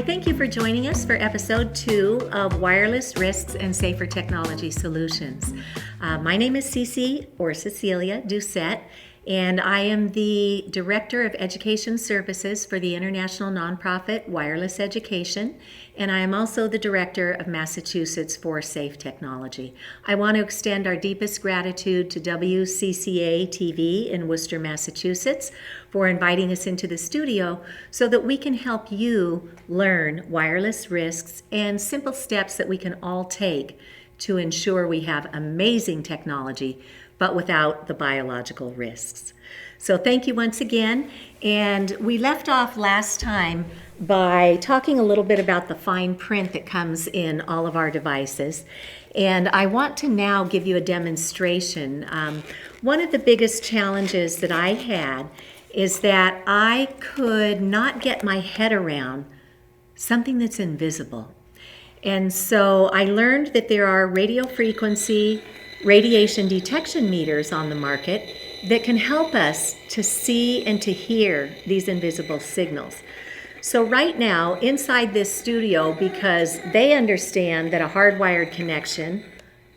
Hi, thank you for joining us for episode 2 of Wireless Risks and Safer Technology Solutions. My name is Cece, or Cecilia Doucette, and I am the Director of Education Services for the international nonprofit Wireless Education, and I am also the Director of Massachusetts for Safe Technology. I want to extend our deepest gratitude to WCCA TV in Worcester, Massachusetts, for inviting us into the studio so that we can help you learn wireless risks and simple steps that we can all take to ensure we have amazing technology, but without the biological risks. So thank you once again. And we left off last time by talking a little bit about the fine print that comes in all of our devices. And I want to now give you a demonstration. One of the biggest challenges that I had is that I could not get my head around something that's invisible. And so I learned that there are radio frequency radiation detection meters on the market that can help us to see and to hear these invisible signals. So right now, inside this studio, because they understand that a hardwired connection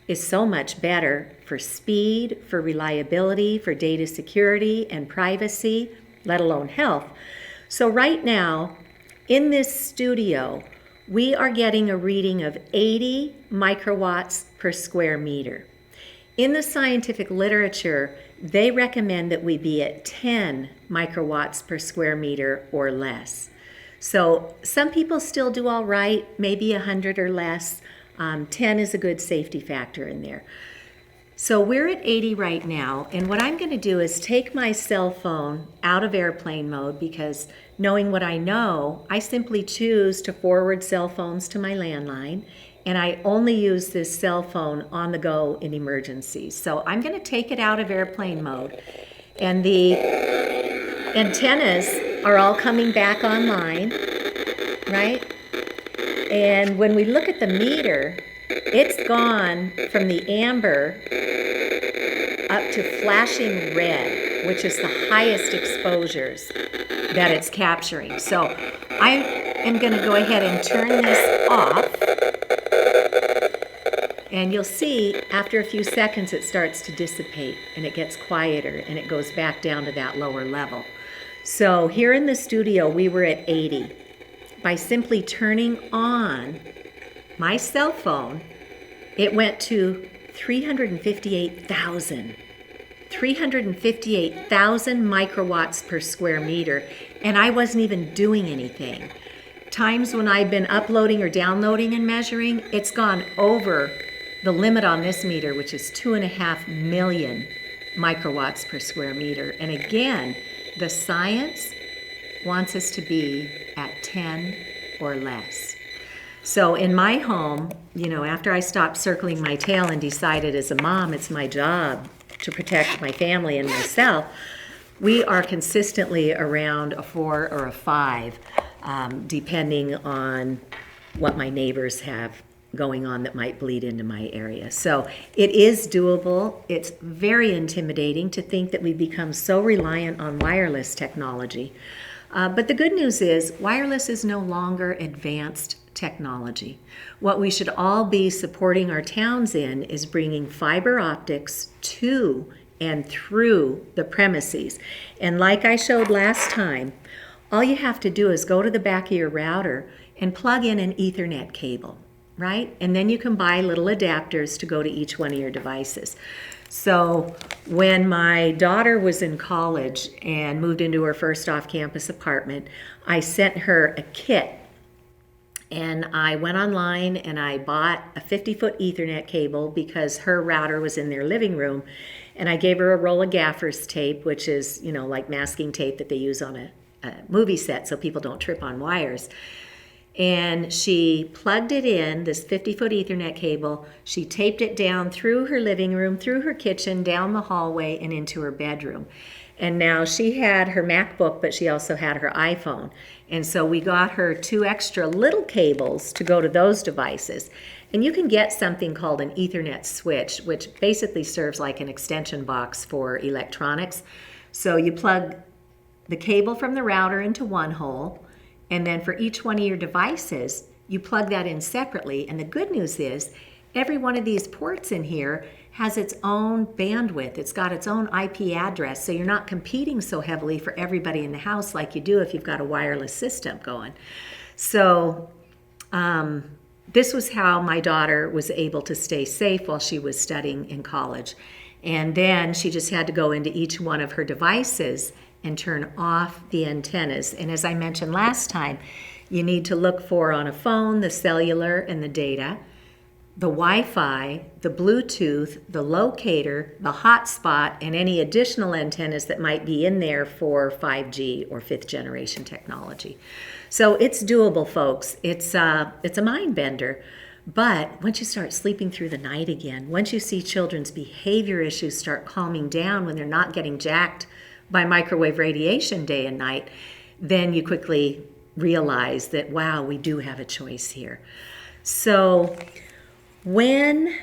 is so much better for speed, for reliability, for data security and privacy, let alone health. So right now, in this studio, we are getting a reading of 80 microwatts per square meter. In the scientific literature, they recommend that we be at 10 microwatts per square meter or less. So some people still do all right, maybe 100 or less. 10 is a good safety factor in there. So we're at 80 right now, and what I'm going to do is take my cell phone out of airplane mode, because knowing what I know, I simply choose to forward cell phones to my landline, and I only use this cell phone on the go in emergencies. So I'm going to take it out of airplane mode, and the antennas are all coming back online, right? And when we look at the meter, it's gone from the amber up to flashing red, which is the highest exposures that it's capturing. So I am going to go ahead and turn this off. And you'll see after a few seconds it starts to dissipate and it gets quieter and it goes back down to that lower level. So here in the studio we were at 80. By simply turning on my cell phone, it went to 358,000 microwatts per square meter, and I wasn't even doing anything. Times when I've been uploading or downloading and measuring, it's gone over the limit on this meter, which is 2.5 million microwatts per square meter. And again, the science wants us to be at 10 or less. So in my home, after I stopped circling my tail and decided as a mom it's my job to protect my family and myself, we are consistently around a 4 or a 5, depending on what my neighbors have going on that might bleed into my area. So it is doable. It's very intimidating to think that we've become so reliant on wireless technology. But the good news is wireless is no longer advanced technology. What we should all be supporting our towns in is bringing fiber optics to and through the premises. And like I showed last time, all you have to do is go to the back of your router and plug in an Ethernet cable, right? And then you can buy little adapters to go to each one of your devices. So when my daughter was in college and moved into her first off-campus apartment, I sent her a kit. And I went online and I bought a 50-foot Ethernet cable because her router was in their living room. And I gave her a roll of gaffer's tape, which is, like masking tape that they use on a movie set so people don't trip on wires. And she plugged it in, this 50-foot Ethernet cable. She taped it down through her living room, through her kitchen, down the hallway, and into her bedroom. And now she had her MacBook, but she also had her iPhone. And so we got her 2 extra little cables to go to those devices. And you can get something called an Ethernet switch, which basically serves like an extension box for electronics. So you plug the cable from the router into one hole, And then for each one of your devices, you plug that in separately. And the good news is every one of these ports in here has its own bandwidth. It's got its own IP address. So you're not competing so heavily for everybody in the house like you do if you've got a wireless system going. So this was how my daughter was able to stay safe while she was studying in college. And then she just had to go into each one of her devices and turn off the antennas. And as I mentioned last time, you need to look for on a phone the cellular and the data, the Wi-Fi, the Bluetooth, the locator, the hotspot, and any additional antennas that might be in there for 5G or fifth generation technology. So it's doable, folks. It's a mind bender. But once you start sleeping through the night again, once you see children's behavior issues start calming down when they're not getting jacked by microwave radiation day and night, then you quickly realize that, wow, we do have a choice here. So when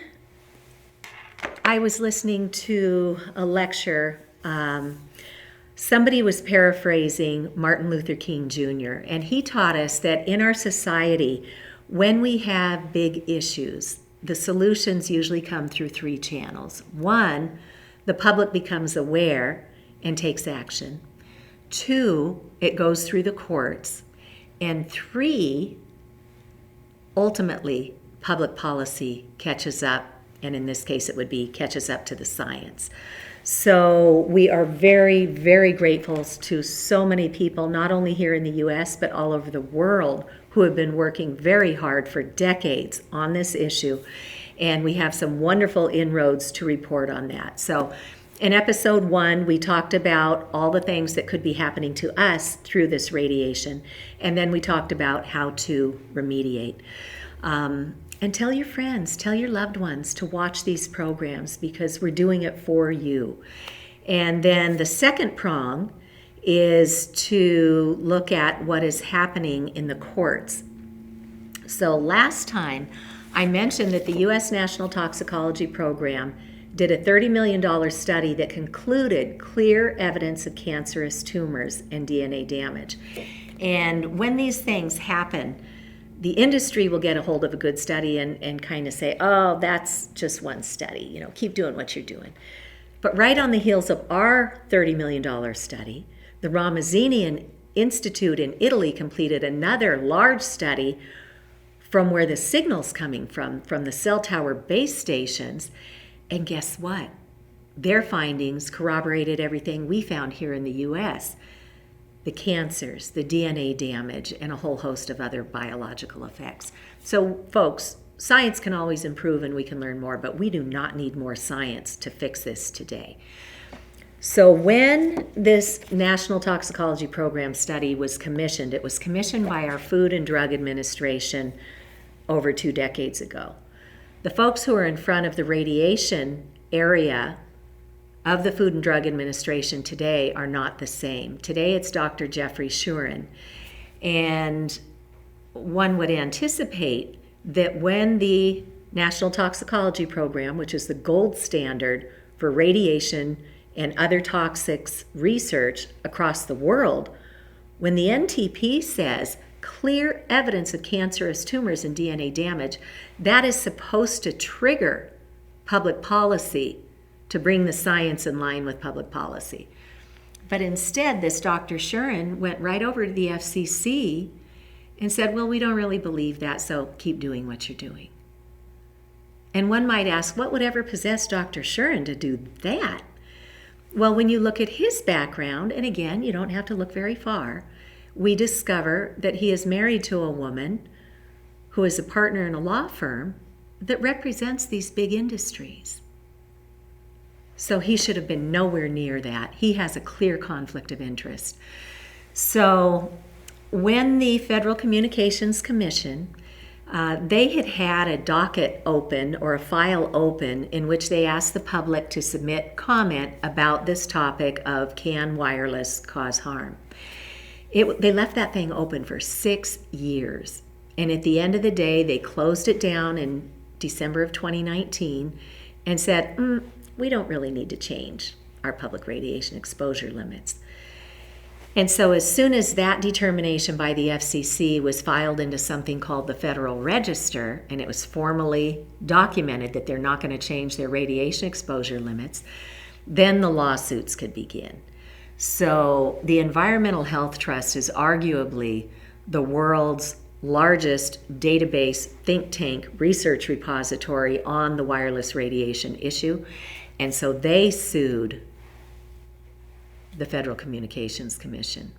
I was listening to a lecture, somebody was paraphrasing Martin Luther King Jr., and he taught us that in our society, when we have big issues, the solutions usually come through three channels. One, the public becomes aware and takes action. Two, it goes through the courts. And three, ultimately, public policy catches up, and in this case it would be catches up to the science. So we are very, very grateful to so many people, not only here in the U.S., but all over the world, who have been working very hard for decades on this issue. And we have some wonderful inroads to report on that. So in episode 1, we talked about all the things that could be happening to us through this radiation. And then we talked about how to remediate. And tell your friends, tell your loved ones to watch these programs because we're doing it for you. And then the second prong is to look at what is happening in the courts. So last time I mentioned that the U.S. National Toxicology Program did a $30 million study that concluded clear evidence of cancerous tumors and DNA damage. And when these things happen, the industry will get a hold of a good study and kind of say, oh, that's just one study, keep doing what you're doing. But right on the heels of our $30 million study, the Ramazzini Institute in Italy completed another large study from where the signal's coming from the cell tower base stations. And guess what? Their findings corroborated everything we found here in the U.S. The cancers, the DNA damage, and a whole host of other biological effects. So, folks, science can always improve and we can learn more, but we do not need more science to fix this today. So when this National Toxicology Program study was commissioned, it was commissioned by our Food and Drug Administration over 2 decades ago. The folks who are in front of the radiation area of the Food and Drug Administration today are not the same. Today it's Dr. Jeffrey Shuren. And one would anticipate that when the National Toxicology Program, which is the gold standard for radiation and other toxics research across the world, when the NTP says clear evidence of cancerous tumors and DNA damage, that is supposed to trigger public policy to bring the science in line with public policy. But instead, this Dr. Shuren went right over to the FCC and said, well, we don't really believe that, so keep doing what you're doing. And one might ask, what would ever possess Dr. Shuren to do that? Well, when you look at his background, and again, you don't have to look very far, we discover that he is married to a woman who is a partner in a law firm that represents these big industries. So he should have been nowhere near that. He has a clear conflict of interest. So when the Federal Communications Commission, they had a docket open or a file open in which they asked the public to submit comment about this topic of can wireless cause harm. They left that thing open for 6 years. And at the end of the day, they closed it down in December of 2019 and said, we don't really need to change our public radiation exposure limits. And so as soon as that determination by the FCC was filed into something called the Federal Register, and it was formally documented that they're not going to change their radiation exposure limits, then the lawsuits could begin. So the Environmental Health Trust is arguably the world's largest database, think tank, research repository on the wireless radiation issue. And so they sued the Federal Communications Commission.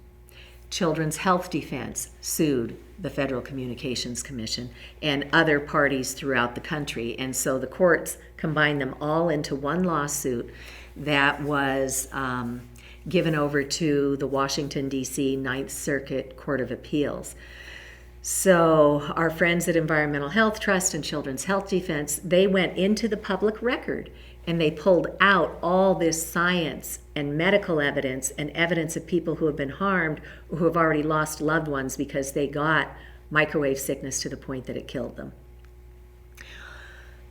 Children's Health Defense sued the Federal Communications Commission and other parties throughout the country. And so the courts combined them all into one lawsuit that was given over to the Washington, D.C. Ninth Circuit Court of Appeals. So our friends at Environmental Health Trust and Children's Health Defense, they went into the public record and they pulled out all this science and medical evidence and evidence of people who have been harmed or who have already lost loved ones because they got microwave sickness to the point that it killed them.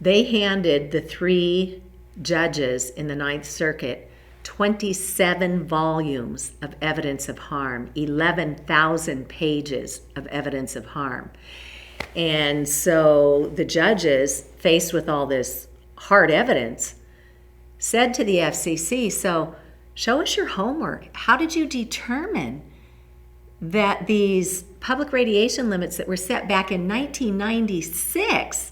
They handed the 3 judges in the Ninth Circuit 27 volumes of evidence of harm, 11,000 pages of evidence of harm. And so the judges, faced with all this hard evidence, said to the FCC, so show us your homework. How did you determine that these public radiation limits that were set back in 1996,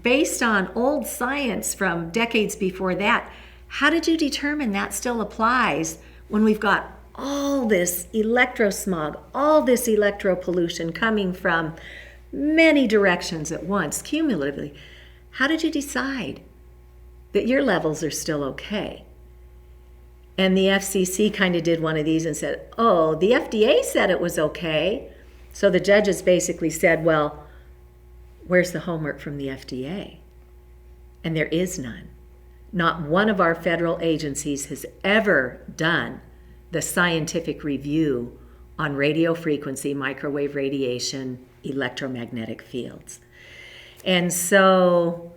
based on old science from decades before that, how did you determine that still applies when we've got all this electrosmog, all this electropollution coming from many directions at once, cumulatively? How did you decide that your levels are still okay? And the FCC kind of did one of these and said, oh, the FDA said it was okay. So the judges basically said, well, where's the homework from the FDA? And there is none. Not one of our federal agencies has ever done the scientific review on radio frequency, microwave radiation, electromagnetic fields. And so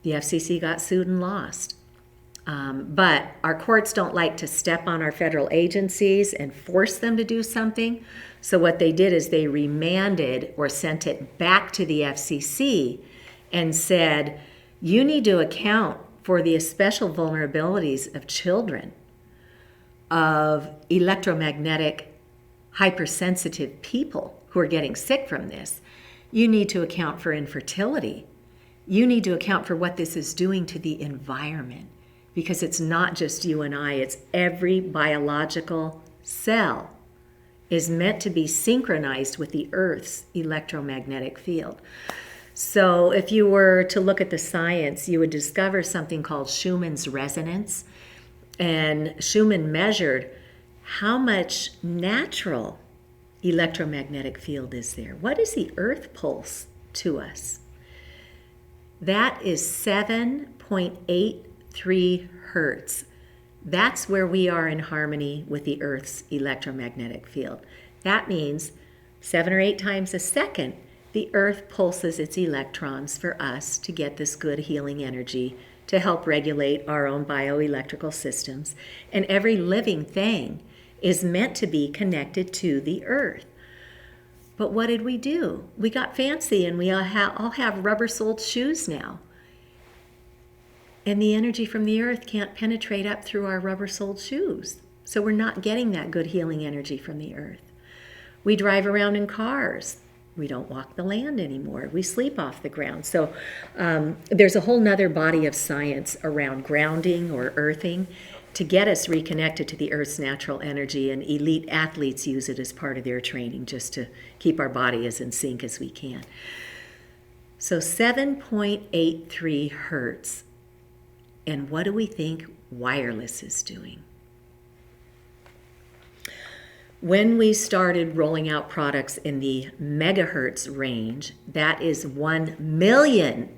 the FCC got sued and lost. But our courts don't like to step on our federal agencies and force them to do something. So what they did is they remanded or sent it back to the FCC and said, you need to account for the special vulnerabilities of children, of electromagnetic hypersensitive people who are getting sick from this. You need to account for infertility. You need to account for what this is doing to the environment, because it's not just you and I, it's every biological cell is meant to be synchronized with the Earth's electromagnetic field. So if you were to look at the science, you would discover something called Schumann's resonance. And Schumann measured how much natural electromagnetic field is there. What is the Earth pulse to us? That is 7.83 hertz. That's where we are in harmony with the Earth's electromagnetic field. That means 7 or 8 times a second, the Earth pulses its electrons for us to get this good healing energy to help regulate our own bioelectrical systems. And every living thing is meant to be connected to the Earth. But what did we do? We got fancy and we all have rubber-soled shoes now. And the energy from the Earth can't penetrate up through our rubber-soled shoes. So we're not getting that good healing energy from the Earth. We drive around in cars. We don't walk the land anymore. We sleep off the ground. So there's a whole nother body of science around grounding or earthing to get us reconnected to the Earth's natural energy, and elite athletes use it as part of their training just to keep our body as in sync as we can. So 7.83 hertz. And what do we think wireless is doing? When we started rolling out products in the megahertz range, that is 1 million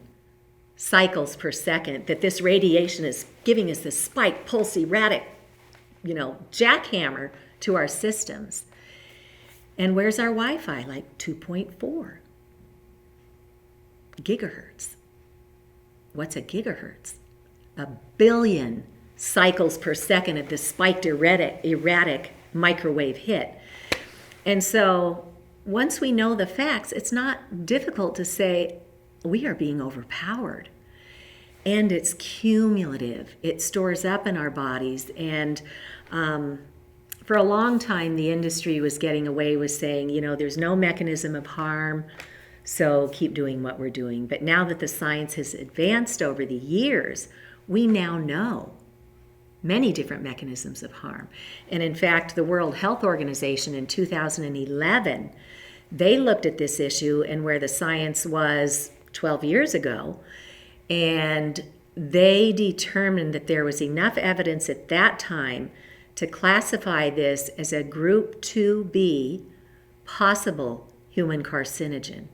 cycles per second, that this radiation is giving us this spike, pulse, erratic, jackhammer to our systems. And where's our Wi-Fi? Like 2.4 gigahertz. What's a gigahertz? 1 billion cycles per second of this spiked erratic microwave hit. And so once we know the facts, it's not difficult to say we are being overpowered. And it's cumulative. It stores up in our bodies. And for a long time, the industry was getting away with saying, there's no mechanism of harm, so keep doing what we're doing. But now that the science has advanced over the years, we now know many different mechanisms of harm. And in fact, the World Health Organization in 2011, they looked at this issue and where the science was 12 years ago, and they determined that there was enough evidence at that time to classify this as a group 2B possible human carcinogen.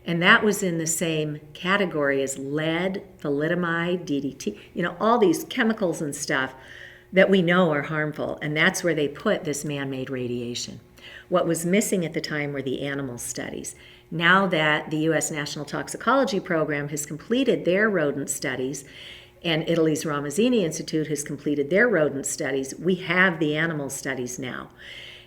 And that was in the same category as lead, thalidomide, DDT, all these chemicals and stuff that we know are harmful. And that's where they put this man-made radiation. What was missing at the time were the animal studies. Now that the U.S. National Toxicology Program has completed their rodent studies and Italy's Ramazzini Institute has completed their rodent studies, we have the animal studies now.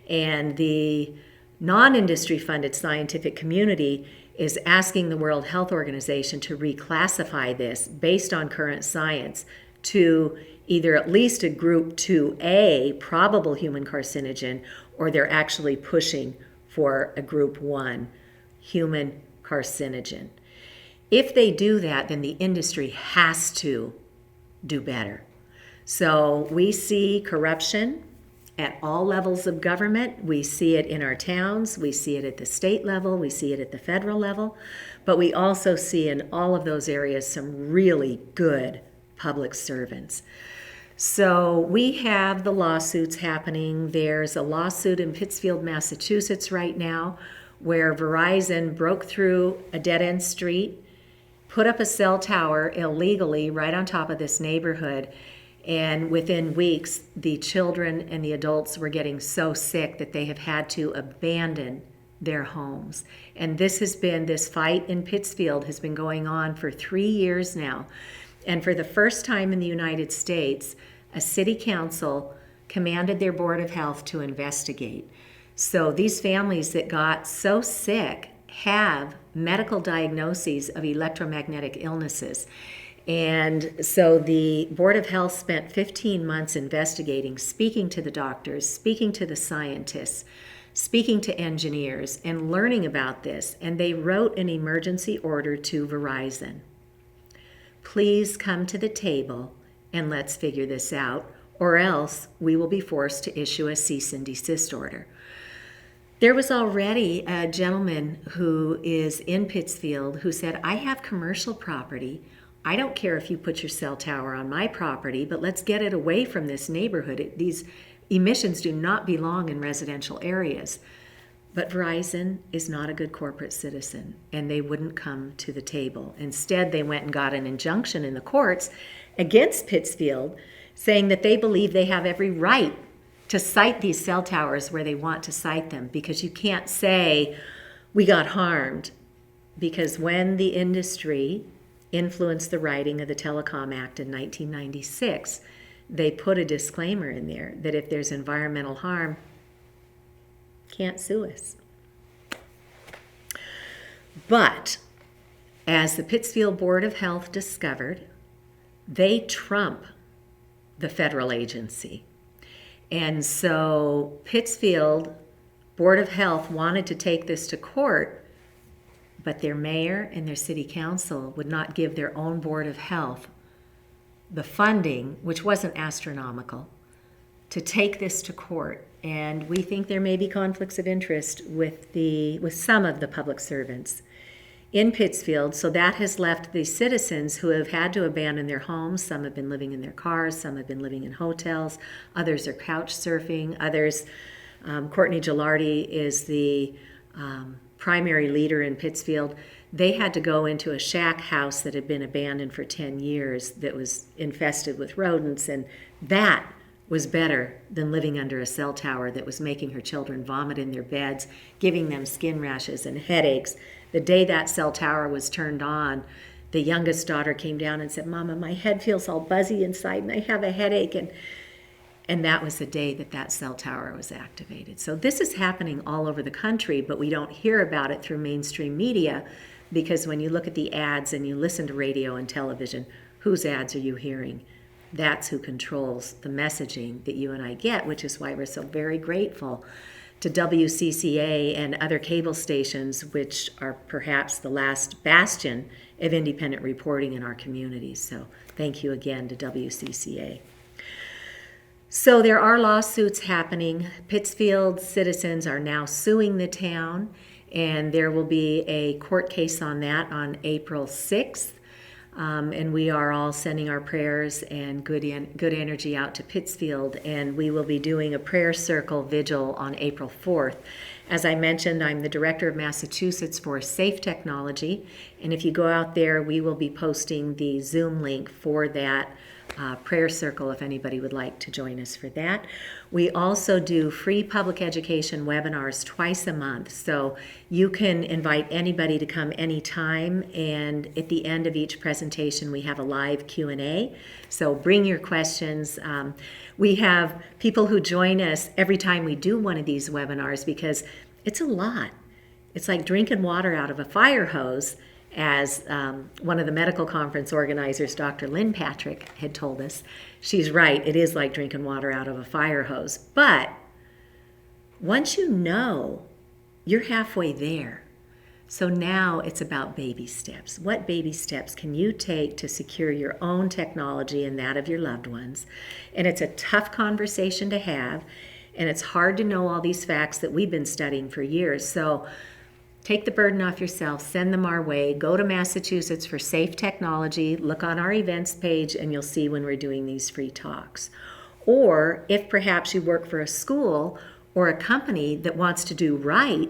And the non-industry funded scientific community is asking the World Health Organization to reclassify this based on current science to either at least a group 2A probable human carcinogen, or they're actually pushing for a group 1 human carcinogen. If they do that, then the industry has to do better. So we see corruption at all levels of government. We see it in our towns. We see it at the state level. We see it at the federal level. But we also see in all of those areas some really good public servants. So we have the lawsuits happening. There's a lawsuit in Pittsfield, Massachusetts right now where Verizon broke through a dead-end street, put up a cell tower illegally right on top of this neighborhood, and within weeks, the children and the adults were getting so sick that they have had to abandon their homes. And this fight in Pittsfield has been going on for 3 years now. And for the first time in the United States, a city council commanded their Board of Health to investigate. So these families that got so sick have medical diagnoses of electromagnetic illnesses. And so the Board of Health spent 15 months investigating, speaking to the doctors, speaking to the scientists, speaking to engineers, and learning about this. And they wrote an emergency order to Verizon. Please come to the table and let's figure this out, or else we will be forced to issue a cease and desist order. There was already a gentleman who is in Pittsfield who said, I have commercial property. I don't care if you put your cell tower on my property, but let's get it away from this neighborhood. These emissions do not belong in residential areas. But Verizon is not a good corporate citizen, and they wouldn't come to the table. Instead, they went and got an injunction in the courts against Pittsfield, saying that they believe they have every right to site these cell towers where they want to site them, because you can't say we got harmed. Because when the industry influenced the writing of the Telecom Act in 1996, they put a disclaimer in there that if there's environmental harm, can't sue us. But as the Pittsfield Board of Health discovered, they trump the federal agency. And so Pittsfield Board of Health wanted to take this to court, but their mayor and their city council would not give their own Board of Health the funding, which wasn't astronomical, to take this to court. And we think there may be conflicts of interest with some of the public servants in Pittsfield. So that has left the citizens who have had to abandon their homes. Some have been living in their cars, some have been living in hotels, others are couch surfing, others, Courtney Gilardi is the primary leader in Pittsfield. They had to go into a shack house that had been abandoned for 10 years that was infested with rodents, and that was better than living under a cell tower that was making her children vomit in their beds, giving them skin rashes and headaches. The day that cell tower was turned on, the youngest daughter came down and said, Mama, my head feels all buzzy inside and I have a headache. And And that was the day that that cell tower was activated. So this is happening all over the country, but we don't hear about it through mainstream media, because when you look at the ads and you listen to radio and television, whose ads are you hearing? That's who controls the messaging that you and I get, which is why we're so very grateful to WCCA and other cable stations, which are perhaps the last bastion of independent reporting in our communities. So thank you again to WCCA. So there are lawsuits happening. Pittsfield citizens are now suing the town, and there will be a court case on that on April 6th. And we are all sending our prayers and good energy out to Pittsfield, and we will be doing a prayer circle vigil on April 4th. As I mentioned, I'm the director of Massachusetts for Safe Technology, and if you go out there, we will be posting the Zoom link for that prayer circle if anybody would like to join us for that. We also do free public education webinars twice a month, so you can invite anybody to come anytime, and at the end of each presentation we have a live Q&A, so bring your questions. We have people who join us every time we do one of these webinars because it's a lot. It's like drinking water out of a fire hose, as one of the medical conference organizers, Dr. Lynn Patrick, had told us. She's right, it is like drinking water out of a fire hose. But once you know, you're halfway there. So now it's about baby steps. What baby steps can you take to secure your own technology and that of your loved ones? And it's a tough conversation to have, and it's hard to know all these facts that we've been studying for years. So take the burden off yourself, send them our way, go to Massachusetts for Safe Technology, look on our events page, and you'll see when we're doing these free talks. Or if perhaps you work for a school or a company that wants to do right,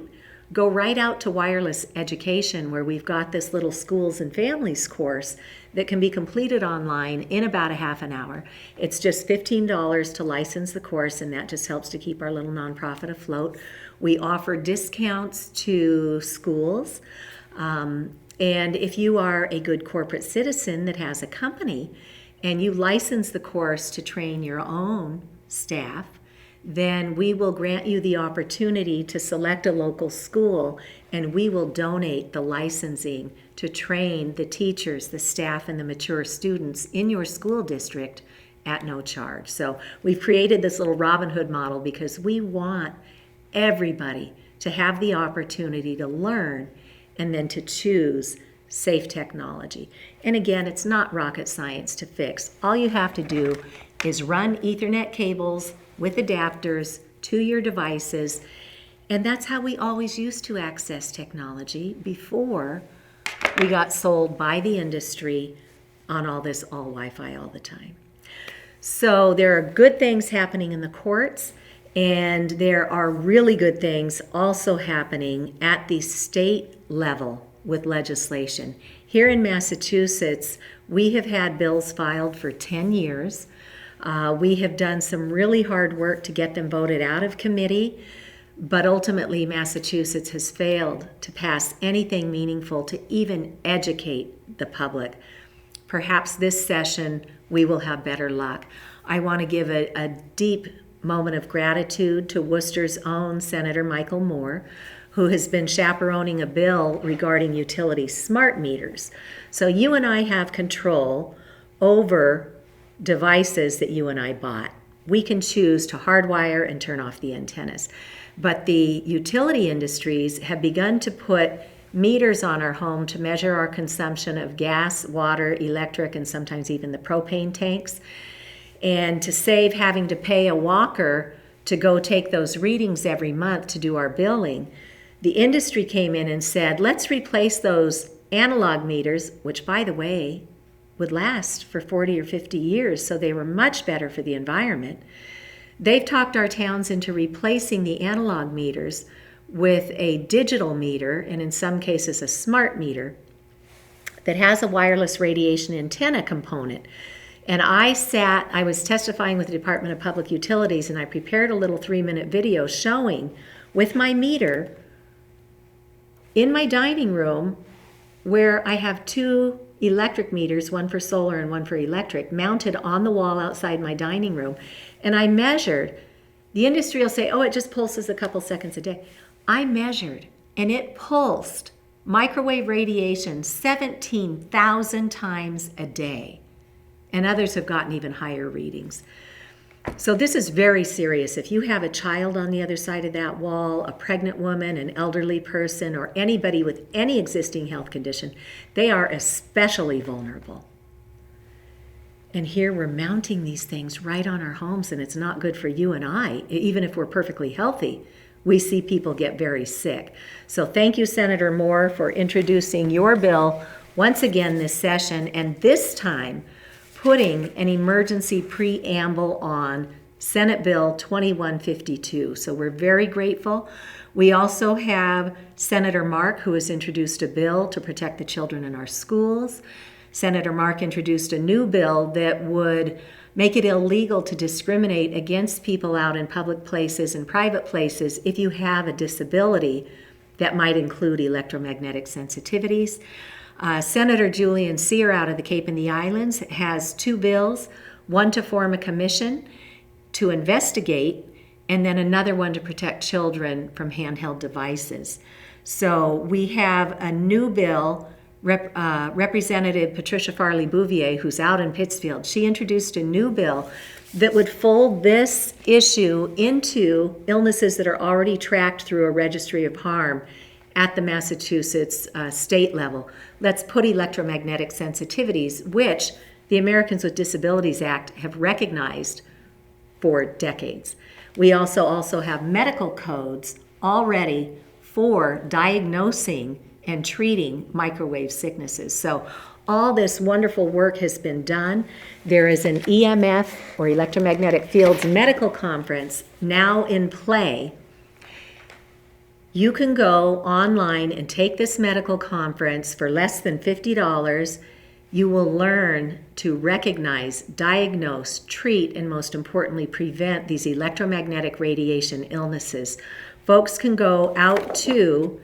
go right out to Wireless Education, where we've got this little schools and families course that can be completed online in about a half an hour. It's just $15 to license the course, and that just helps to keep our little nonprofit afloat. We offer discounts to schools, and if you are a good corporate citizen that has a company and you license the course to train your own staff, then we will grant you the opportunity to select a local school, and we will donate the licensing to train the teachers, the staff, and the mature students in your school district at no charge. So we've created this little Robin Hood model because we want everybody to have the opportunity to learn and then to choose safe technology. And again, it's not rocket science to fix. All you have to do is run Ethernet cables with adapters to your devices, and that's how we always used to access technology before we got sold by the industry on all this all Wi-Fi all the time. So there are good things happening in the courts, and there are really good things also happening at the state level with legislation. Here in Massachusetts, we have had bills filed for 10 years. We have done some really hard work to get them voted out of committee, but ultimately Massachusetts has failed to pass anything meaningful to even educate the public. Perhaps this session we will have better luck. I want to give a deep moment of gratitude to Worcester's own Senator Michael Moore, who has been chaperoning a bill regarding utility smart meters. So you and I have control over devices that you and I bought. We can choose to hardwire and turn off the antennas. But the utility industries have begun to put meters on our home to measure our consumption of gas, water, electric, and sometimes even the propane tanks. And to save having to pay a walker to go take those readings every month to do our billing, the industry came in and said, let's replace those analog meters, which, by the way, would last for 40 or 50 years, so they were much better for the environment. They've talked our towns into replacing the analog meters with a digital meter, and in some cases a smart meter, that has a wireless radiation antenna component. And I was testifying with the Department of Public Utilities, and I prepared a little 3-minute video showing with my meter in my dining room where I have 2 electric meters, one for solar and one for electric, mounted on the wall outside my dining room. And I measured. The industry will say, oh, it just pulses a couple seconds a day. I measured, and it pulsed microwave radiation 17,000 times a day. And others have gotten even higher readings. So this is very serious. If you have a child on the other side of that wall, a pregnant woman, an elderly person, or anybody with any existing health condition, they are especially vulnerable. And here we're mounting these things right on our homes, and it's not good for you and I. Even if we're perfectly healthy, we see people get very sick. So thank you, Senator Moore, for introducing your bill once again this session, and this time putting an emergency preamble on Senate Bill 2152. So we're very grateful. We also have Senator Mark, who has introduced a bill to protect the children in our schools. Senator Mark introduced a new bill that would make it illegal to discriminate against people out in public places and private places if you have a disability that might include electromagnetic sensitivities. Senator Julian Sear out of the Cape and the Islands has two bills, one to form a commission to investigate, and then another one to protect children from handheld devices. So we have a new bill. Representative Patricia Farley Bouvier, who's out in Pittsfield, she introduced a new bill that would fold this issue into illnesses that are already tracked through a registry of harm at the Massachusetts state level. Let's put electromagnetic sensitivities, which the Americans with Disabilities Act have recognized for decades. We also have medical codes already for diagnosing and treating microwave sicknesses. So all this wonderful work has been done. There is an EMF, or Electromagnetic Fields Medical Conference, now in play. You can go online and take this medical conference for less than $50. You will learn to recognize, diagnose, treat, and most importantly, prevent these electromagnetic radiation illnesses. Folks can go out to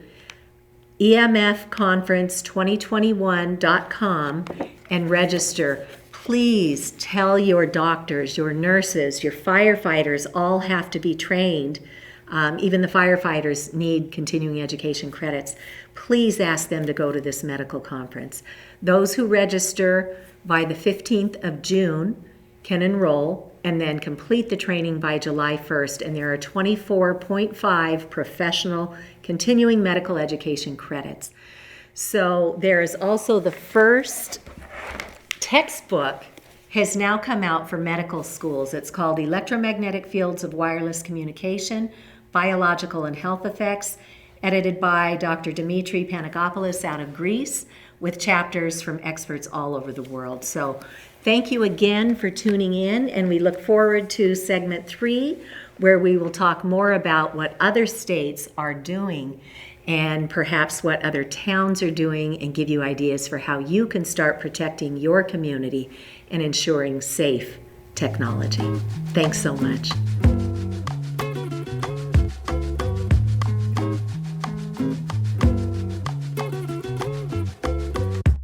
emfconference2021.com and register. Please tell your doctors, your nurses, your firefighters all have to be trained. Even the firefighters need continuing education credits. Please ask them to go to this medical conference. Those who register by the 15th of June can enroll and then complete the training by July 1st. And there are 24.5 professional continuing medical education credits. So there is also the first textbook has now come out for medical schools. It's called Electromagnetic Fields of Wireless Communication, Biological and Health Effects, edited by Dr. Dimitri Panagopoulos out of Greece, with chapters from experts all over the world. So thank you again for tuning in, and we look forward to segment 3, where we will talk more about what other states are doing and perhaps what other towns are doing, and give you ideas for how you can start protecting your community and ensuring safe technology. Thanks so much.